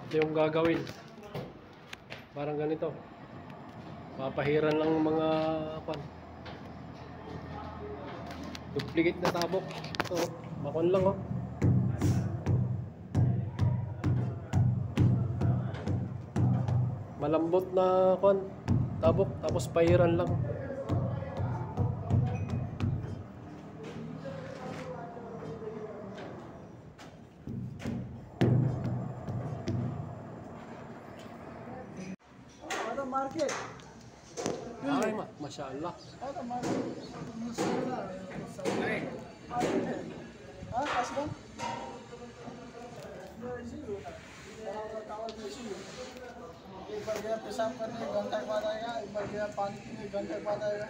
Ito yung gagawin. Parang ganito. Papahiran lang mga duplicate na tabok. Ito, makon lang oh. Malambot na tabok, tapos pahiran lang. Market. Ay, masyaallah. Ada market. Masyaallah. Ah, kasban? एक बार गया पेशाब करने घंटा के बाद आएगा, एक बार गया पानी पीने घंटे के बाद आएगा।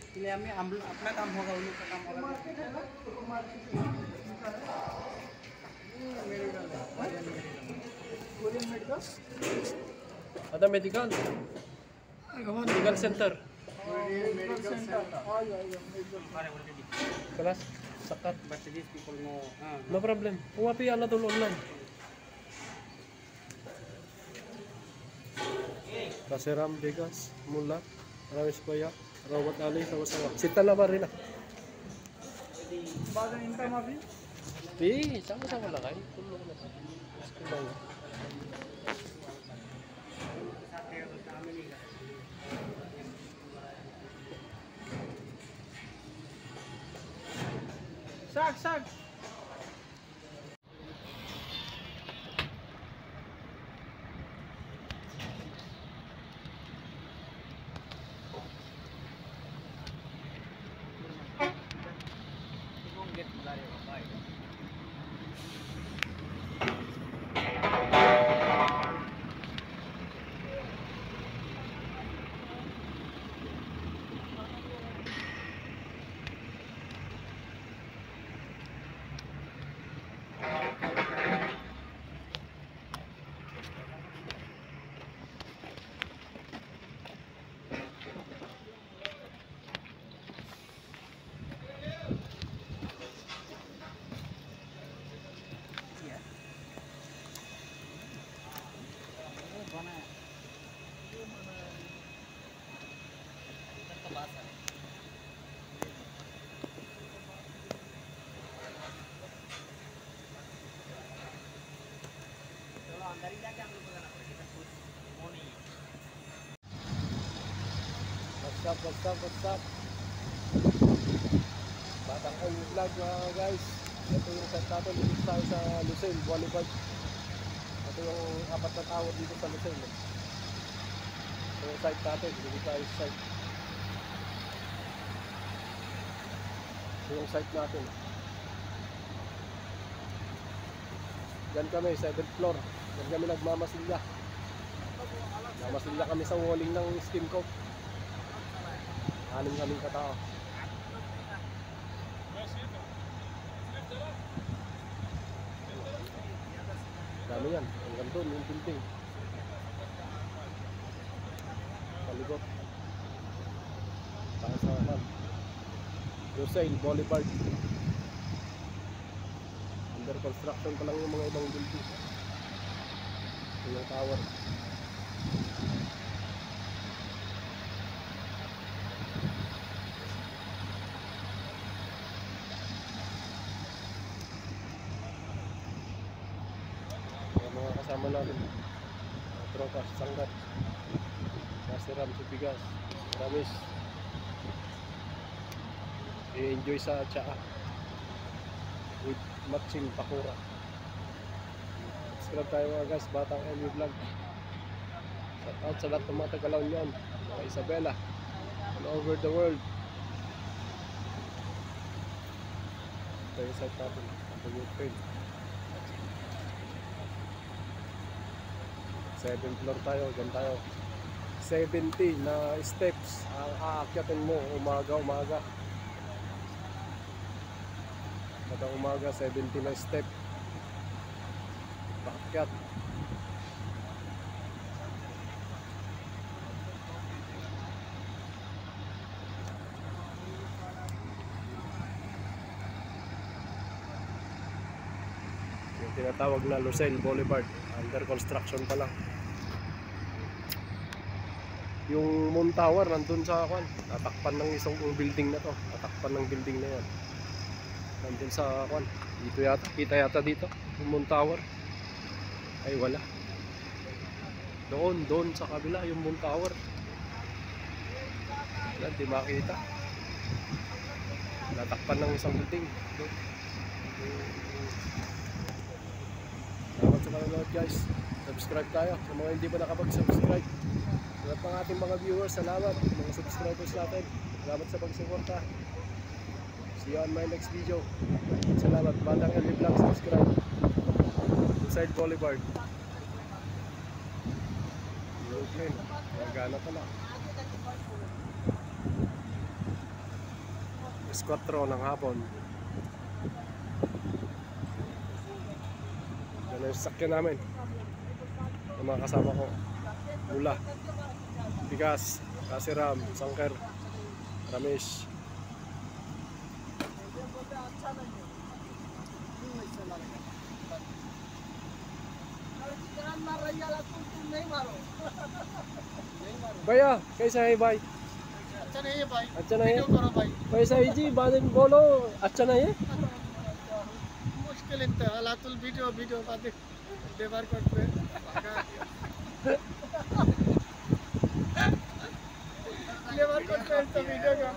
इसलिए हमें अपना काम होगा, उन लोग का काम होगा। मार्केट है ना, market medical Korean medical Ada medical. Medical center. Medical centre Kelas sakat. but these people know No problem. Uwapi ala dulu online. Kasiram Vegas mula Ramis Koya Rawat Ali sama-sama. Sita na ba rin ah? बाजार इनकम अभी Sama-sama lang kayo. Tulong na tayo. Tulong. साग What's up? Batang Ong Vlog guys. Ito yung set natin dito tayo sa Lucille Boulevard. Ito yung apat na tower dito sa Lucille. Ito yung site natin, dito tayo sa site. Ito yung site natin. Diyan kami, 7th floor. Diyan kami nagmamasilya. Nagmamasilya kami sa walling ng Steam Coke. Aling katao. Dami yan. Hanggang doon, yung building. Palikot. Para sa man. Lucille Boulevard. Under construction pa lang yung mga ibang building. Yung tower. Mga kasama namin, tropa, sanggat, Kasiram, Subigas, Ramis, i-enjoy sa tsaa. with matching pakura. Subscribe tayo mga guys, Batang LV Vlog. Shout out sa lahat ng mga Tagalaw niyon, mga Isabela, all over the world. Ito yung site natin, ito yung page. 7th floor tayo, dyan tayo. 70 na steps ang aakyatin mo umaga. Kada umaga 70 na step paakyat. Yung tinatawag na Lucelle Boulevard, under construction pa lang. Yung Moon Tower nandun sa kwan, tatakpan ng isang building na to, tatakpan ng building na yan. Nandun sa kwan, dito yata, kita yata dito, yung Moon Tower. Ay wala. Doon sa kabila yung Moon Tower. Wala, di makita. Natakpan ng isang building. Doon. Salamat sa panonood guys. Subscribe tayo sa mga hindi pa nakapag-subscribe. Sa lahat ng ating mga viewers, salamat. Mga subscribers natin, salamat sa pagsuporta. See you on my next video. Salamat. Batang LV Vlog, subscribe. Inside Boulevard. Brooklyn. Magana pala. Esquatro ng hapon. Yan ang sasakyan namin. Yung mga kasama ko. Mula. Bigas, Kasiram, Sangker, Ramesh. भैया कैसा है भाई? अच्छा नहीं है भाई, अच्छा नहीं है? वीडियो करो भाई। पैसा ही जी बाद में बोलो अच्छा नहीं है? मुश्किल इतना हालातुल वीडियो बातें व्यवहार करते हैं। व्यवहार करते हैं तो वीडियो का